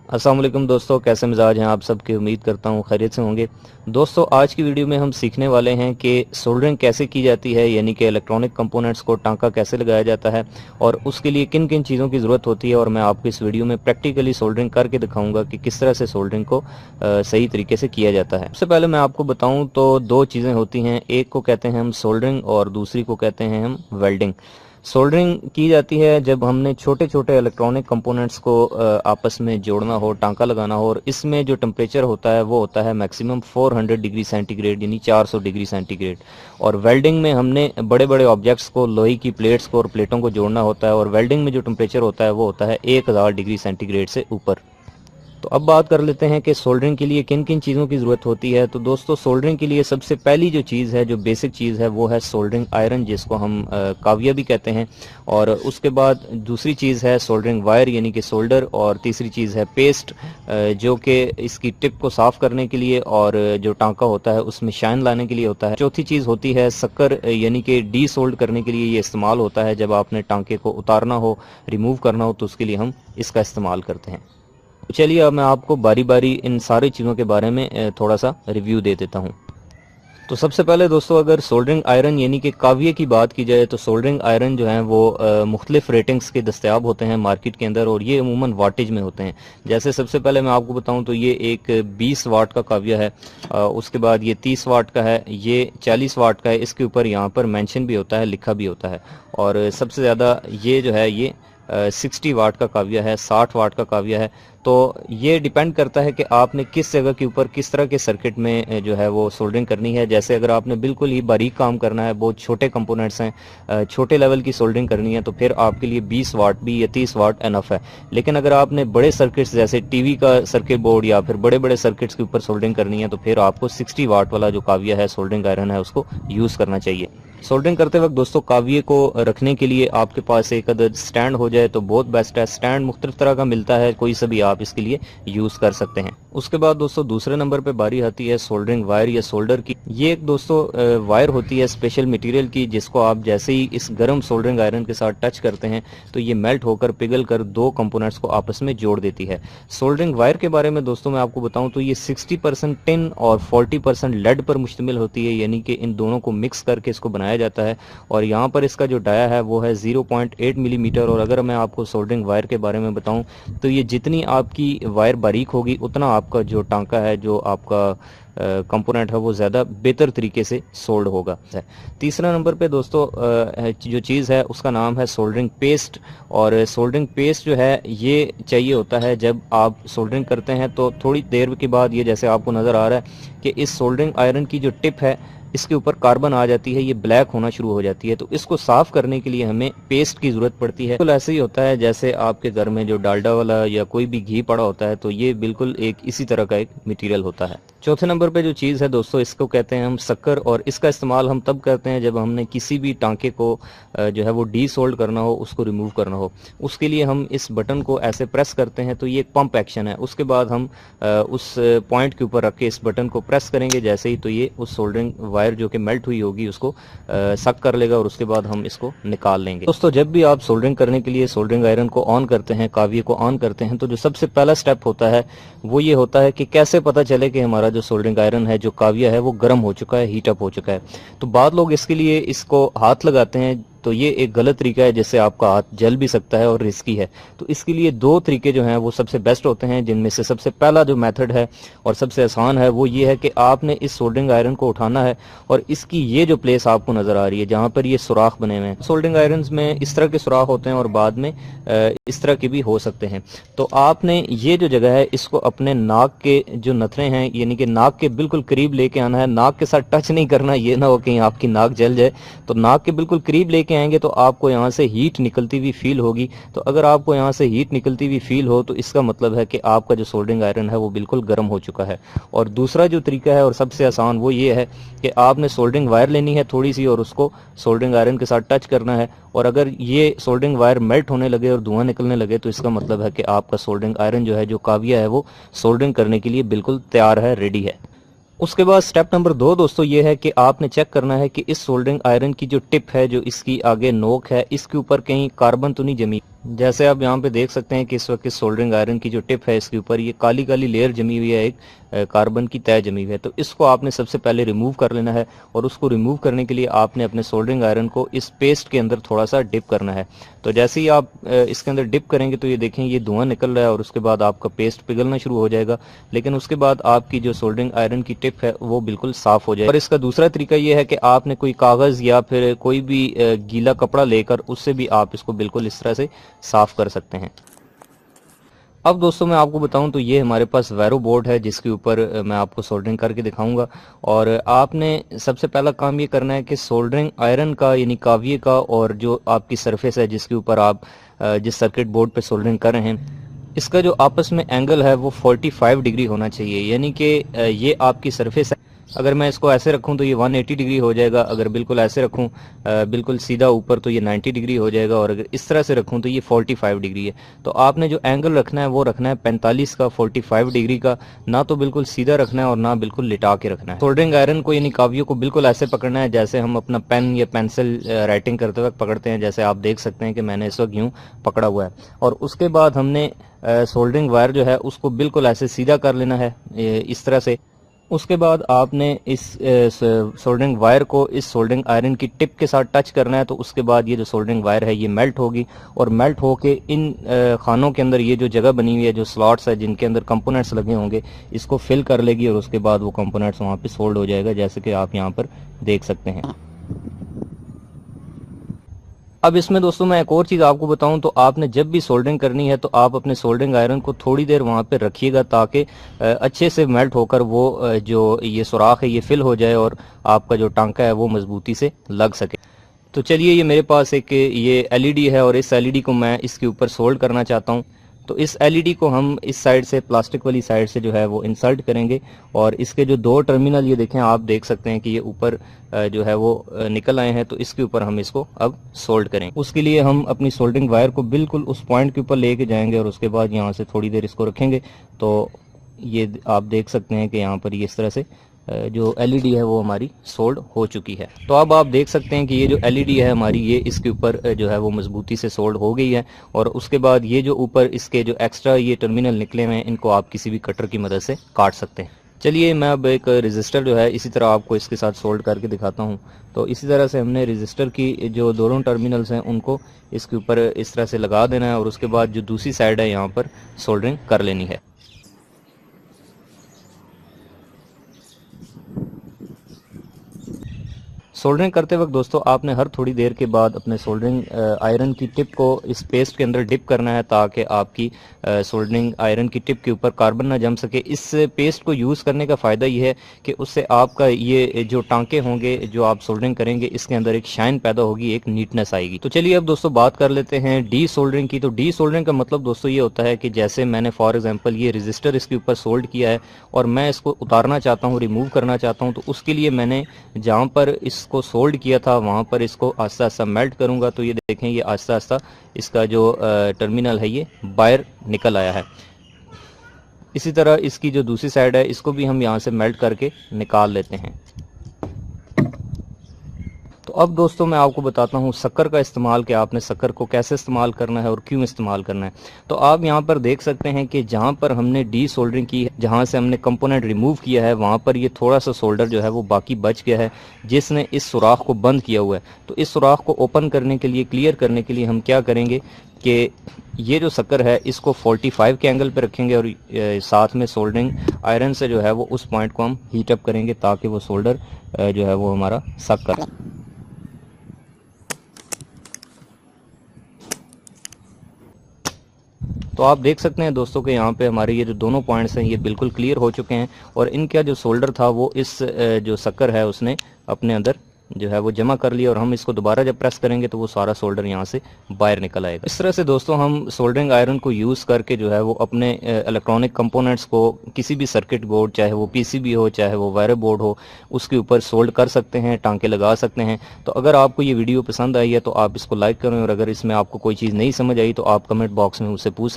अस्सलाम वालेकुम दोस्तों, कैसे मिजाज हैं आप सबके। उम्मीद करता हूँ खैरियत से होंगे। दोस्तों, आज की वीडियो में हम सीखने वाले हैं कि सोल्डरिंग कैसे की जाती है, यानी कि इलेक्ट्रॉनिक कंपोनेंट्स को टांका कैसे लगाया जाता है और उसके लिए किन किन चीज़ों की ज़रूरत होती है। और मैं आपको इस वीडियो में प्रैक्टिकली सोल्डरिंग करके दिखाऊंगा कि किस तरह से सोल्डरिंग को सही तरीके से किया जाता है। सबसे पहले मैं आपको बताऊँ तो दो चीज़ें होती हैं, एक को कहते हैं हम सोल्डरिंग और दूसरी को कहते हैं हम वेल्डिंग। सोल्डरिंग की जाती है जब हमने छोटे छोटे इलेक्ट्रॉनिक कंपोनेंट्स को आपस में जोड़ना हो, टांका लगाना हो, और इसमें जो टेम्परेचर होता है वो होता है मैक्सिमम 400 डिग्री सेंटीग्रेड यानी 400 डिग्री सेंटीग्रेड। और वेल्डिंग में हमने बड़े बड़े ऑब्जेक्ट्स को, लोहे की प्लेट्स को और प्लेटों को जोड़ना होता है, और वेल्डिंग में जो टेम्परेचर होता है वो होता है 1000 डिग्री सेंटीग्रेड से ऊपर। तो अब बात कर लेते हैं कि सोल्डरिंग के लिए किन किन चीज़ों की ज़रूरत होती है। तो दोस्तों, सोल्डरिंग के लिए सबसे पहली जो चीज़ है, जो बेसिक चीज़ है, वो है सोल्डरिंग आयरन, जिसको हम काविया भी कहते हैं। और उसके बाद दूसरी चीज़ है सोल्डरिंग वायर यानी कि सोल्डर, और तीसरी चीज़ है पेस्ट, जो कि इसकी टिप को साफ़ करने के लिए और जो टांका होता है उसमें शाइन लाने के लिए होता है। चौथी चीज़ होती है शक्कर, यानी कि डी सोल्ड करने के लिए ये इस्तेमाल होता है। जब आपने टांके को उतारना हो, रिमूव करना हो, तो उसके लिए हम इसका इस्तेमाल करते हैं। चलिए अब मैं आपको बारी बारी इन सारी चीज़ों के बारे में थोड़ा सा रिव्यू दे देता हूँ। तो सबसे पहले दोस्तों, अगर सोल्डरिंग आयरन यानी कि काविये की बात की जाए तो सोल्डरिंग आयरन जो है वो मुख्तलिफ रेटिंग्स के दस्तयाब होते हैं मार्केट के अंदर, और ये अमूमन वाटेज में होते हैं। जैसे सबसे पहले मैं आपको बताऊं तो ये एक 20 वाट का काविया है, उसके बाद ये 30 वाट का है, ये 40 वाट का है। इसके ऊपर यहाँ पर मेंशन भी होता है, लिखा भी होता है। और सबसे ज़्यादा ये जो है ये 60 वाट का काविया है, 60 वाट का काविया है। तो ये डिपेंड करता है कि आपने किस जगह के ऊपर किस तरह के सर्किट में जो है वो सोल्डरिंग करनी है। जैसे अगर आपने बिल्कुल ही बारीक काम करना है, बहुत छोटे कंपोनेंट्स हैं, छोटे लेवल की सोल्डरिंग करनी है, तो फिर आपके लिए 20 वाट भी या 30 वाट एनफ है। लेकिन अगर आपने बड़े सर्किट्स जैसे टीवी का सर्किट बोर्ड या फिर बड़े बड़े सर्किट्स के ऊपर सोल्डरिंग करनी है, तो फिर आपको 60 वाट वाला जो काविया है, सोल्डरिंग आयरन है, उसको यूज़ करना चाहिए। सोल्डरिंग करते वक्त दोस्तों, काविये को रखने के लिए आपके पास एक अदद स्टैंड हो जाए तो बहुत बेस्ट है। स्टैंड मुख्तलिफ तरह का मिलता है, कोई सा भी आप इसके लिए यूज़ कर सकते हैं। उसके बाद दोस्तों, दूसरे नंबर पे बारी आती है सोल्डरिंग वायर या सोल्डर की। ये एक दोस्तों वायर होती है स्पेशल मटेरियल की, जिसको आप जैसे ही इस गर्म सोल्डरिंग आयरन के साथ टच करते हैं तो ये मेल्ट होकर पिघल कर दो कंपोनेंट्स को आपस में जोड़ देती है। सोल्डरिंग वायर के बारे में दोस्तों मैं आपको बताऊं तो ये 60% टिन और 40% लेड पर मुश्तमिल होती है, यानी कि इन दोनों को मिक्स करके इसको बनाया जाता है। और यहाँ पर इसका जो डाया है वो है 0.8 मिलीमीटर। और अगर मैं आपको सोल्डरिंग वायर के बारे में बताऊं तो ये जितनी आपकी वायर बारीक होगी उतना आपका जो टांका है, जो आपका कंपोनेंट है, वो ज़्यादा बेहतर तरीके से सोल्ड होगा। तीसरा नंबर पे दोस्तों जो चीज़ है उसका नाम है सोल्डरिंग पेस्ट। और सोल्डरिंग पेस्ट जो है ये चाहिए होता है जब आप सोल्डरिंग करते हैं तो थोड़ी देर के बाद ये जैसे आपको नज़र आ रहा है कि इस सोल्डरिंग आयरन की जो टिप है इसके ऊपर कार्बन आ जाती है, ये ब्लैक होना शुरू हो जाती है। तो इसको साफ करने के लिए हमें पेस्ट की जरूरत पड़ती है। बिल्कुल ऐसे ही होता है जैसे आपके घर में जो डालडा वाला या कोई भी घी पड़ा होता है, तो ये बिल्कुल एक इसी तरह का एक मटेरियल होता है। चौथे नंबर पे जो चीज़ है दोस्तों, इसको कहते हैं हम शक्कर। और इसका इस्तेमाल हम तब करते हैं जब हमने किसी भी टांके को जो है वो डी सोल्ड करना हो, उसको रिमूव करना हो। उसके लिए हम इस बटन को ऐसे प्रेस करते हैं, तो ये एक पंप एक्शन है। उसके बाद हम उस पॉइंट के ऊपर रख के इस बटन को प्रेस करेंगे जैसे ही, तो ये उस सोल्डरिंग वायर जो कि मेल्ट हुई होगी उसको सक कर लेगा और उसके बाद हम इसको निकाल लेंगे। दोस्तों, जब भी आप सोल्डरिंग करने के लिए सोल्डरिंग आयरन को ऑन करते हैं, काविये को ऑन करते हैं, तो जो सबसे पहला स्टेप होता है वो ये होता है कि कैसे पता चले कि हमारा जो सोल्डरिंग आयरन है, जो काविया है, वो गर्म हो चुका है, हीट अप हो चुका है। तो बाद लोग इसके लिए इसको हाथ लगाते हैं, तो ये एक गलत तरीका है जिससे आपका हाथ जल भी सकता है और रिस्की है। तो इसके लिए दो तरीके जो हैं वो सबसे बेस्ट होते हैं, जिनमें से सबसे पहला जो मेथड है और सबसे आसान है वो ये है कि आपने इस सोल्डरिंग आयरन को उठाना है और इसकी ये जो प्लेस आपको नजर आ रही है जहां पर ये सुराख बने हुए हैं, सोल्डरिंग आयरन में इस तरह के सुराख होते हैं और बाद में इस तरह के भी हो सकते हैं। तो आपने ये जो जगह है इसको अपने नाक के जो नथरे हैं यानी कि नाक के बिल्कुल करीब लेके आना है। नाक के साथ टच नहीं करना, ये ना हो कहीं आपकी नाक जल जाए। तो नाक के बिल्कुल करीब लेके आएंगे तो आपको यहाँ से हीट निकलती हुई फील होगी। तो अगर आपको यहाँ से हीट निकलती हुई फील हो तो इसका मतलब है कि आपका जो सोल्डरिंग आयरन है वो बिल्कुल गर्म हो चुका है। और दूसरा जो तरीका है और सबसे आसान वो ये है कि आपने सोल्डरिंग वायर लेनी है थोड़ी सी और उसको सोल्डरिंग आयरन के साथ टच करना है। और अगर ये सोल्डरिंग वायर मेल्ट होने लगे और धुआं निकलने लगे तो इसका मतलब है कि आपका सोल्डरिंग आयरन जो है, जो काविया है, वो सोल्डरिंग करने के लिए बिल्कुल तैयार है, रेडी है। उसके बाद स्टेप नंबर 2 दोस्तों ये है कि आपने चेक करना है कि इस सोल्डरिंग आयरन की जो टिप है, जो इसकी आगे नोक है, इसके ऊपर कहीं कार्बन तो नहीं जमी। जैसे आप यहाँ पे देख सकते हैं कि इस वक्त इस सोल्डरिंग आयरन की जो टिप है इसके ऊपर ये काली काली लेयर जमी हुई है, एक कार्बन की तय जमी हुई है। तो इसको आपने सबसे पहले रिमूव कर लेना है और उसको रिमूव करने के लिए आपने अपने सोल्डरिंग आयरन को इस पेस्ट के अंदर थोड़ा सा डिप करना है। तो जैसे ही आप इसके अंदर डिप करेंगे तो ये देखें ये धुआं निकल रहा है और उसके बाद आपका पेस्ट पिघलना शुरू हो जाएगा, लेकिन उसके बाद आपकी जो सोल्डरिंग आयरन की टिप है वो बिल्कुल साफ हो जाएगी। और इसका दूसरा तरीका ये है कि आपने कोई कागज या फिर कोई भी गीला कपड़ा लेकर उससे भी आप इसको बिल्कुल इस तरह से साफ कर सकते हैं। अब दोस्तों मैं आपको बताऊं तो ये हमारे पास वैरो बोर्ड है जिसके ऊपर मैं आपको सोल्डरिंग करके दिखाऊंगा। और आपने सबसे पहला काम ये करना है कि सोल्डरिंग आयरन का यानी काविये का और जो आपकी सरफेस है जिसके ऊपर आप जिस सर्किट बोर्ड पे सोल्डरिंग कर रहे हैं इसका जो आपस में एंगल है वो 45 डिग्री होना चाहिए। यानी कि ये आपकी सरफेस है, अगर मैं इसको ऐसे रखूं तो ये 180 डिग्री हो जाएगा, अगर बिल्कुल ऐसे रखूं बिल्कुल सीधा ऊपर तो ये 90 डिग्री हो जाएगा, और अगर इस तरह से रखूं तो ये 45 डिग्री है। तो आपने जो एंगल रखना है वो रखना है 45 का, 45 डिग्री का, ना तो बिल्कुल सीधा रखना है और ना बिल्कुल लिटा के रखना है। सोल्डरिंग आयरन को यानी कावियों को बिल्कुल ऐसे पकड़ना है जैसे हम अपना पेन या पेंसिल राइटिंग करते वक्त पकड़ते हैं, जैसे आप देख सकते हैं कि मैंने इस वक्त यूं पकड़ा हुआ है। और उसके बाद हमने सोल्डरिंग वायर जो है उसको बिल्कुल ऐसे सीधा कर लेना है इस तरह से। उसके बाद आपने इस सोल्डरिंग वायर को इस सोल्डरिंग आयरन की टिप के साथ टच करना है। तो उसके बाद ये जो सोल्डरिंग वायर है ये मेल्ट होगी और मेल्ट होके इन खानों के अंदर ये जो जगह बनी हुई है, जो स्लॉट्स है जिनके अंदर कंपोनेंट्स लगे होंगे, इसको फिल कर लेगी और उसके बाद वो कंपोनेंट्स वहाँ पे सोल्ड हो जाएगा, जैसे कि आप यहाँ पर देख सकते हैं। अब इसमें दोस्तों मैं एक और चीज़ आपको बताऊं तो आपने जब भी सोल्डरिंग करनी है तो आप अपने सोल्डरिंग आयरन को थोड़ी देर वहां पे रखिएगा ताकि अच्छे से मेल्ट होकर वो जो ये सुराख है ये फिल हो जाए और आपका जो टांका है वो मजबूती से लग सके। तो चलिए ये मेरे पास एक ये एलईडी है और इस एलईडी को मैं इसके ऊपर सोल्ड करना चाहता हूँ। तो इस एलईडी को हम इस साइड से प्लास्टिक वाली साइड से जो है वो इंसर्ट करेंगे और इसके जो दो टर्मिनल ये देखें, आप देख सकते हैं कि ये ऊपर जो है वो निकल आए हैं। तो इसके ऊपर हम इसको अब सोल्ड करेंगे। उसके लिए हम अपनी सोल्डरिंग वायर को बिल्कुल उस पॉइंट के ऊपर लेके जाएंगे और उसके बाद यहाँ से थोड़ी देर इसको रखेंगे। तो ये आप देख सकते हैं कि यहाँ पर ये इस तरह से जो एलईडी है वो हमारी सोल्ड हो चुकी है। तो अब आप देख सकते हैं कि ये जो एलईडी है हमारी ये इसके ऊपर जो है वो मजबूती से सोल्ड हो गई है। और उसके बाद ये जो ऊपर इसके जो एक्स्ट्रा ये टर्मिनल निकले हुए हैं इनको आप किसी भी कटर की मदद से काट सकते हैं। चलिए मैं अब एक रजिस्टर जो है इसी तरह आपको इसके साथ सोल्ड करके दिखाता हूँ। तो इसी तरह से हमने रजिस्टर की जो दोनों टर्मिनल्स हैं उनको इसके ऊपर इस तरह से लगा देना है और उसके बाद जो दूसरी साइड है यहाँ पर सोल्डरिंग कर लेनी है। सोल्डरिंग करते वक्त दोस्तों आपने हर थोड़ी देर के बाद अपने सोल्डरिंग आयरन की टिप को इस पेस्ट के अंदर डिप करना है ताकि आपकी सोल्डरिंग आयरन की टिप के ऊपर कार्बन ना जम सके। इस पेस्ट को यूज़ करने का फ़ायदा ये है कि उससे आपका ये जो टांके होंगे जो आप सोल्डरिंग करेंगे इसके अंदर एक शाइन पैदा होगी, एक नीटनेस आएगी। तो चलिए अब दोस्तों बात कर लेते हैं डी सोल्डरिंग की। तो डी सोल्डरिंग का मतलब दोस्तों ये होता है कि जैसे मैंने फॉर एग्जाम्पल ये रजिस्टर इसके ऊपर सोल्ड किया है और मैं इसको उतारना चाहता हूँ, रिमूव करना चाहता हूँ, तो उसके लिए मैंने जहाँ पर इसको सोल्ड किया था वहाँ पर इसको आस्ता आस्ता मेल्ट करूँगा। तो ये देखें ये आस्ता आस्ता इसका जो टर्मिनल है ये बाहर निकल आया है। इसी तरह इसकी जो दूसरी साइड है इसको भी हम यहाँ से मेल्ट करके निकाल लेते हैं। तो अब दोस्तों मैं आपको बताता हूँ शक्कर का इस्तेमाल, कि आपने शक्कर को कैसे इस्तेमाल करना है और क्यों इस्तेमाल करना है। तो आप यहाँ पर देख सकते हैं कि जहाँ पर हमने डी सोल्डरिंग की है, जहाँ से हमने कंपोनेंट रिमूव किया है, वहाँ पर ये थोड़ा सा सोल्डर जो है वो बाकी बच गया है जिसने इस सुराख को बंद किया हुआ है। तो इस सुराख को ओपन करने के लिए, क्लियर करने के लिए हम क्या करेंगे कि ये जो शक्कर है इसको 45 के एंगल पे रखेंगे और साथ में सोल्डरिंग आयरन से जो है वो उस पॉइंट को हम हीट अप करेंगे ताकि वो सोल्डर जो है वो हमारा सक कर। तो आप देख सकते हैं दोस्तों कि यहाँ पे हमारे ये जो दोनों पॉइंट्स हैं ये बिल्कुल क्लियर हो चुके हैं और इनका जो सोल्डर था वो इस जो शक्कर है उसने अपने अंदर जो है वो जमा कर लिया और हम इसको दोबारा जब प्रेस करेंगे तो वो सारा सोल्डर यहाँ से बाहर निकल आएगा। इस तरह से दोस्तों हम सोल्डरिंग आयरन को यूज़ करके जो है वो अपने इलेक्ट्रॉनिक कंपोनेंट्स को किसी भी सर्किट बोर्ड, चाहे वो पीसीबी हो चाहे वो वायर बोर्ड हो, उसके ऊपर सोल्ड कर सकते हैं, टांके लगा सकते हैं। तो अगर आपको ये वीडियो पसंद आई है तो आप इसको लाइक करें और अगर इसमें आपको कोई चीज़ नहीं समझ आई तो आप कमेंट बॉक्स में मुझसे पूछ